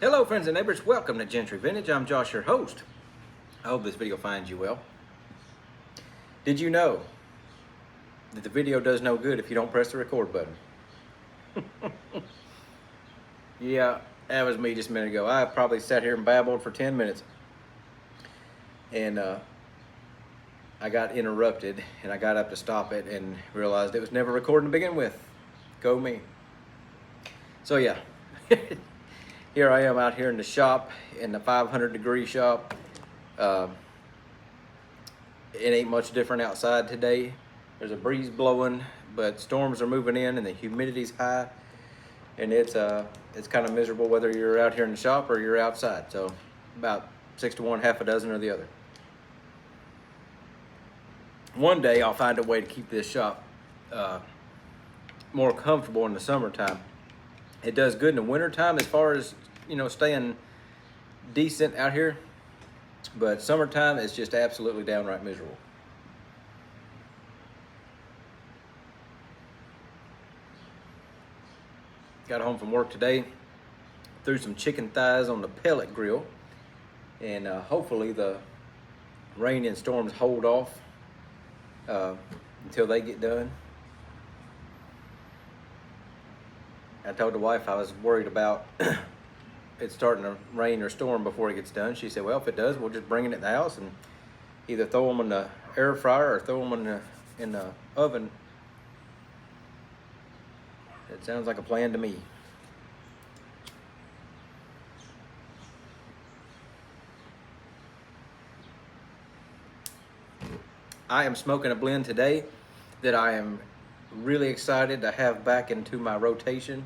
Hello friends and neighbors, welcome to Gentry Vintage. I'm Josh, your host. I hope this video finds you well. Did you know that the video does no good if you don't press the record button? Yeah, that was me just a minute ago. I probably sat here and babbled for 10 minutes. And I got interrupted and I got up to stop it and realized it was never recording to begin with. Go me. So yeah. Here I am out here in the shop, in the 500-degree shop. It ain't much different outside today. There's a breeze blowing, but storms are moving in and the humidity's high. And it's kind of miserable whether you're out here in the shop or you're outside. So about 6 to 1, half a dozen or the other. One day I'll find a way to keep this shop more comfortable in the summertime. It does good in the wintertime as far as, you know, staying decent out here. But summertime is just absolutely downright miserable. Got home from work today, threw some chicken thighs on the pellet grill. And hopefully the rain and storms hold off until they get done. I told the wife I was worried about it starting to rain or storm before it gets done. She said, well, if it does, we'll just bring it in the house and either throw them in the air fryer or throw them in the oven. It sounds like a plan to me. I am smoking a blend today that I am really excited to have back into my rotation.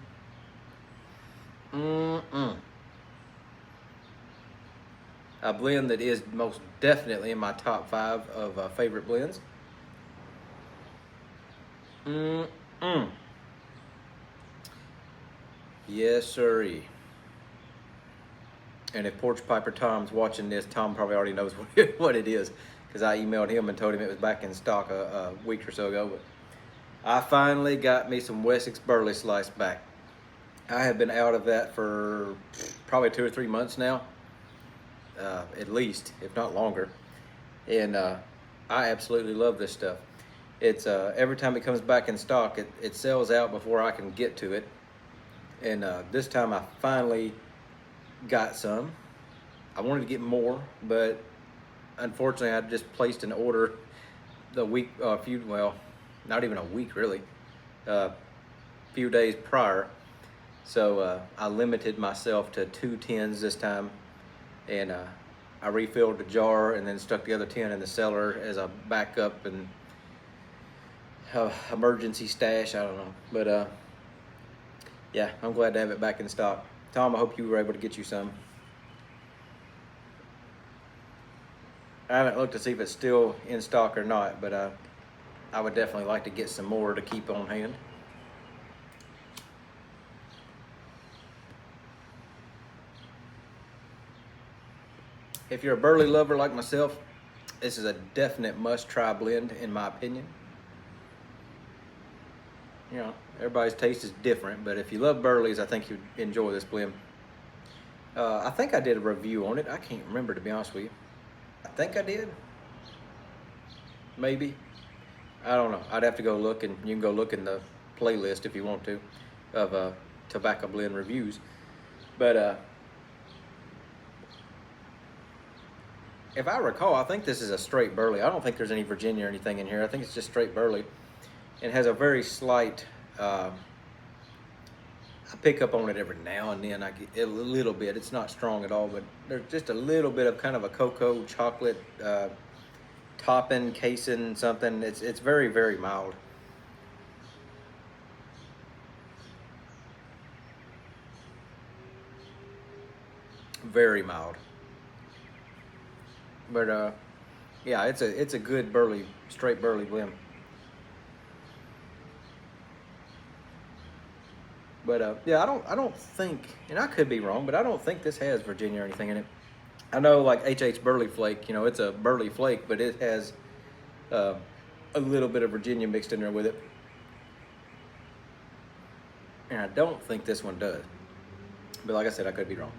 A blend that is most definitely in my top 5 of favorite blends. Yes, sirree. And if Porch Piper Tom's watching this, Tom probably already knows what it is, because I emailed him and told him it was back in stock a week or so ago. But I finally got me some Wessex Burley Slice back. I have been out of that for probably 2 or 3 months now, at least, if not longer. And I absolutely love this stuff. It's every time it comes back in stock, it sells out before I can get to it. And this time I finally got some. I wanted to get more, but unfortunately I just placed an order the week, not even a week really, few days prior. So I limited myself to 2 tins this time, and I refilled the jar and then stuck the other 10 in the cellar as a backup and emergency stash. I don't know, but yeah, I'm glad to have it back in stock. Tom, I hope you were able to get you some. I haven't looked to see if it's still in stock or not, but I would definitely like to get some more to keep on hand. If you're a Burley lover like myself, this is a definite must-try blend in my opinion. You know, everybody's taste is different, but if you love Burleys, I think you'd enjoy this blend. I think I did a review on it. I can't remember, to be honest with you. I think I did. Maybe. I don't know. I'd have to go look, and you can go look in the playlist if you want to, of tobacco blend reviews. But if I recall, I think this is a straight Burley. I don't think there's any Virginia or anything in here. I think it's just straight Burley. It has a very slight, I pick up on it every now and then. I get a little bit. It's not strong at all, but there's just a little bit of kind of a cocoa chocolate topping, casing, something. It's very, very mild. Very mild. But yeah, it's a good Burley, straight Burley blend. But yeah, I don't think, and I could be wrong, but I don't think this has Virginia or anything in it. I know like H.H. Burley Flake, you know, it's a Burley Flake, but it has a little bit of Virginia mixed in there with it. And I don't think this one does. But like I said, I could be wrong.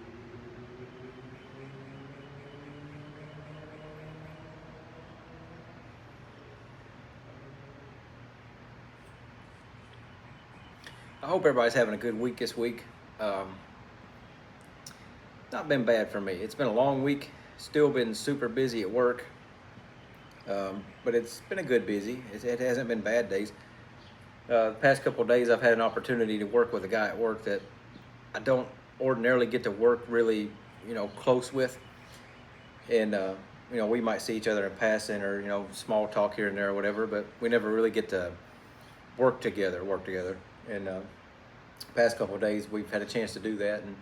hope everybody's having a good week this week. Not been bad for me. It's been a long week. Still been super busy at work. But it's been a good busy. It hasn't been bad days. The past couple of days I've had an opportunity to work with a guy at work that I don't ordinarily get to work really, close with. And, we might see each other in passing or, small talk here and there or whatever, but we never really get to work together. And past couple of days we've had a chance to do that. And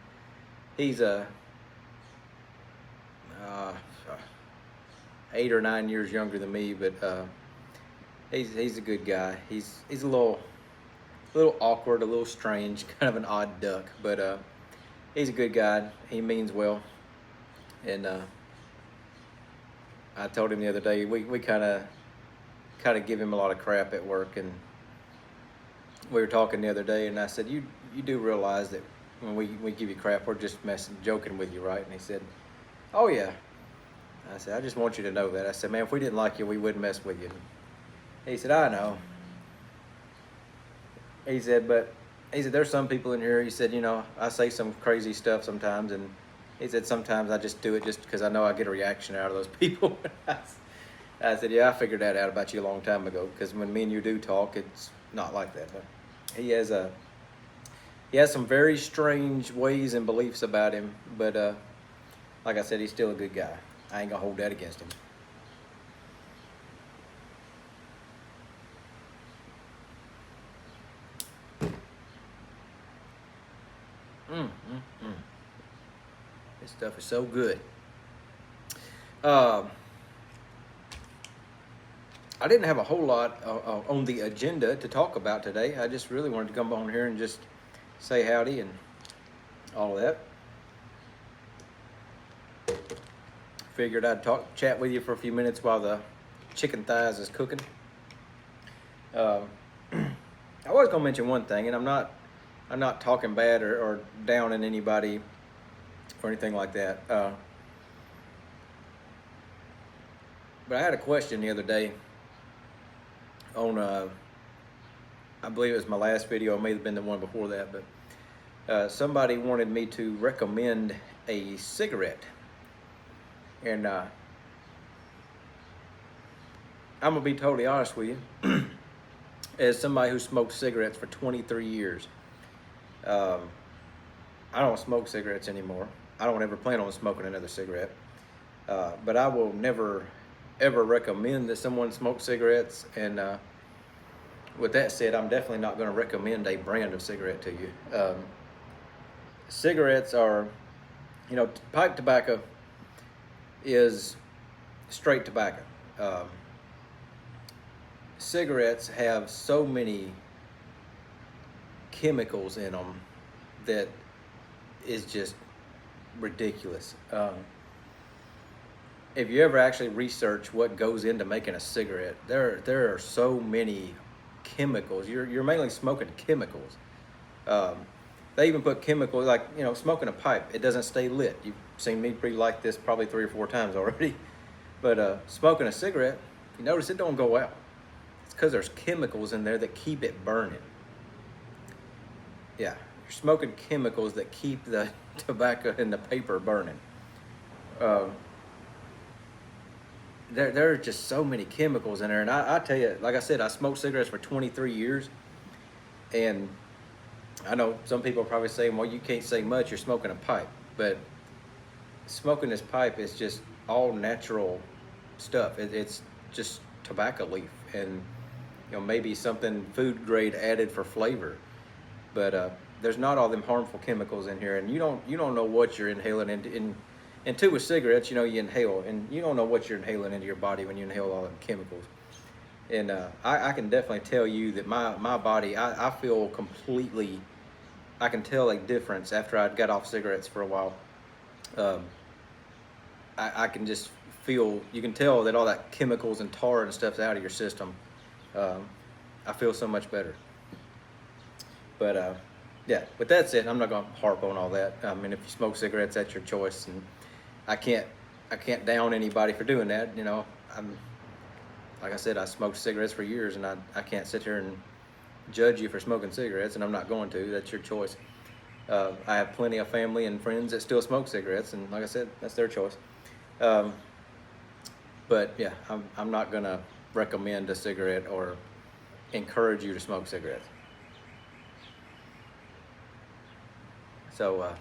he's 8 or 9 years younger than me, but he's a good guy. He's a little awkward, a little strange, kind of an odd duck, but he's a good guy. He means well, and I told him the other day we kind of give him a lot of crap at work, and we were talking the other day, and I said, you do realize that when we give you crap, we're just joking with you, right? And he said, oh yeah. I said, I just want you to know that. I said, man, if we didn't like you, we wouldn't mess with you. He said, I know. He said, there's some people in here, he said, I say some crazy stuff sometimes, and he said, sometimes I just do it just because I know I get a reaction out of those people. I said, yeah, I figured that out about you a long time ago, because when me and you do talk, it's not like that. But he has some very strange ways and beliefs about him, but like I said, he's still a good guy. I ain't gonna hold that against him. This stuff is so good. I didn't have a whole lot on the agenda to talk about today. I just really wanted to come on here and just say howdy and all of that. Figured I'd chat with you for a few minutes while the chicken thighs is cooking. I was gonna mention one thing, and I'm not talking bad or down on anybody or anything like that. But I had a question the other day on, I believe it was my last video, it may have been the one before that, but somebody wanted me to recommend a cigarette. And I'm gonna be totally honest with you. As somebody who smoked cigarettes for 23 years, I don't smoke cigarettes anymore. I don't ever plan on smoking another cigarette. But I will never, ever recommend that someone smoke cigarettes. And with that said, I'm definitely not going to recommend a brand of cigarette to you. Cigarettes are, pipe tobacco is straight tobacco. Cigarettes have so many chemicals in them that is just ridiculous. If you ever actually research what goes into making a cigarette, there are so many chemicals. You're mainly smoking chemicals. They even put chemicals, like, smoking a pipe, it doesn't stay lit. You've seen me pre-light this probably 3 or 4 times already. But smoking a cigarette, you notice it don't go out. It's because there's chemicals in there that keep it burning. Yeah, you're smoking chemicals that keep the tobacco and the paper burning. There are just so many chemicals in there. And I tell you, like I said, I smoked cigarettes for 23 years. And I know some people are probably saying, well, you can't say much, you're smoking a pipe. But smoking this pipe is just all natural stuff. It's just tobacco leaf and maybe something food grade added for flavor. But there's not all them harmful chemicals in here, and you don't know what you're inhaling into with cigarettes. You inhale, and you don't know what you're inhaling into your body when you inhale all them chemicals. And I can definitely tell you that my body, I feel completely, I can tell a difference after I'd got off cigarettes for a while. I can just feel, you can tell that all that chemicals and tar and stuff's out of your system. I feel so much better. But yeah, with that said, I'm not gonna harp on all that. I mean, if you smoke cigarettes, that's your choice, and I can't down anybody for doing that. I'm like I said, I smoked cigarettes for years, and I can't sit here and judge you for smoking cigarettes, and I'm not going to. That's your choice. I have plenty of family and friends that still smoke cigarettes, and like I said, that's their choice. But yeah, I'm not gonna recommend a cigarette or encourage you to smoke cigarettes. So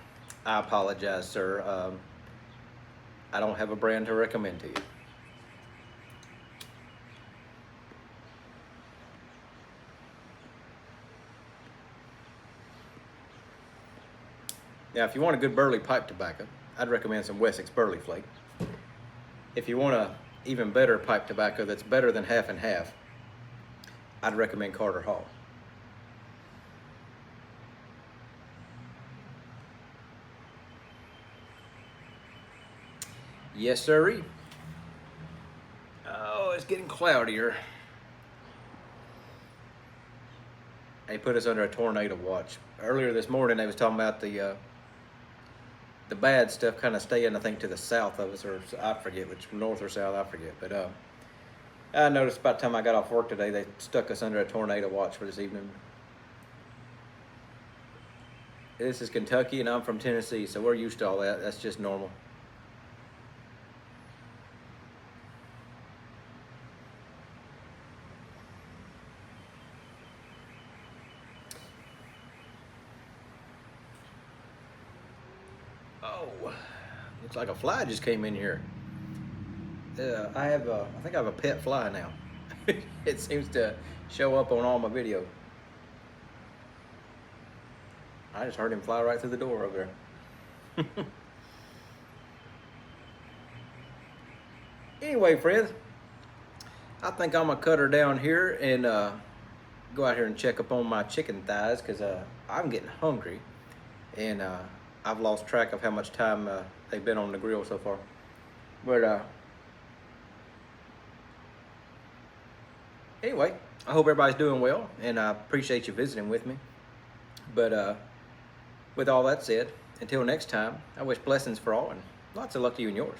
I apologize, sir. I don't have a brand to recommend to you. Now, if you want a good burley pipe tobacco, I'd recommend some Wessex Burley Flake. If you want a even better pipe tobacco that's better than half and half, I'd recommend Carter Hall. Yes, sirree. Oh, it's getting cloudier. They put us under a tornado watch. Earlier this morning, they was talking about the bad stuff kind of staying, I think, to the south of us, or I forget which, north or south, I forget. But I noticed about the time I got off work today, they stuck us under a tornado watch for this evening. This is Kentucky, and I'm from Tennessee, so we're used to all that. That's just normal. Oh, looks like a fly just came in here. I think I have a pet fly now. It seems to show up on all my videos. I just heard him fly right through the door over there. Anyway, friends, I think I'm gonna cut her down here and go out here and check up on my chicken thighs, because I'm getting hungry, and I've lost track of how much time they've been on the grill so far. But anyway, I hope everybody's doing well, and I appreciate you visiting with me. But with all that said, until next time, I wish blessings for all and lots of luck to you and yours.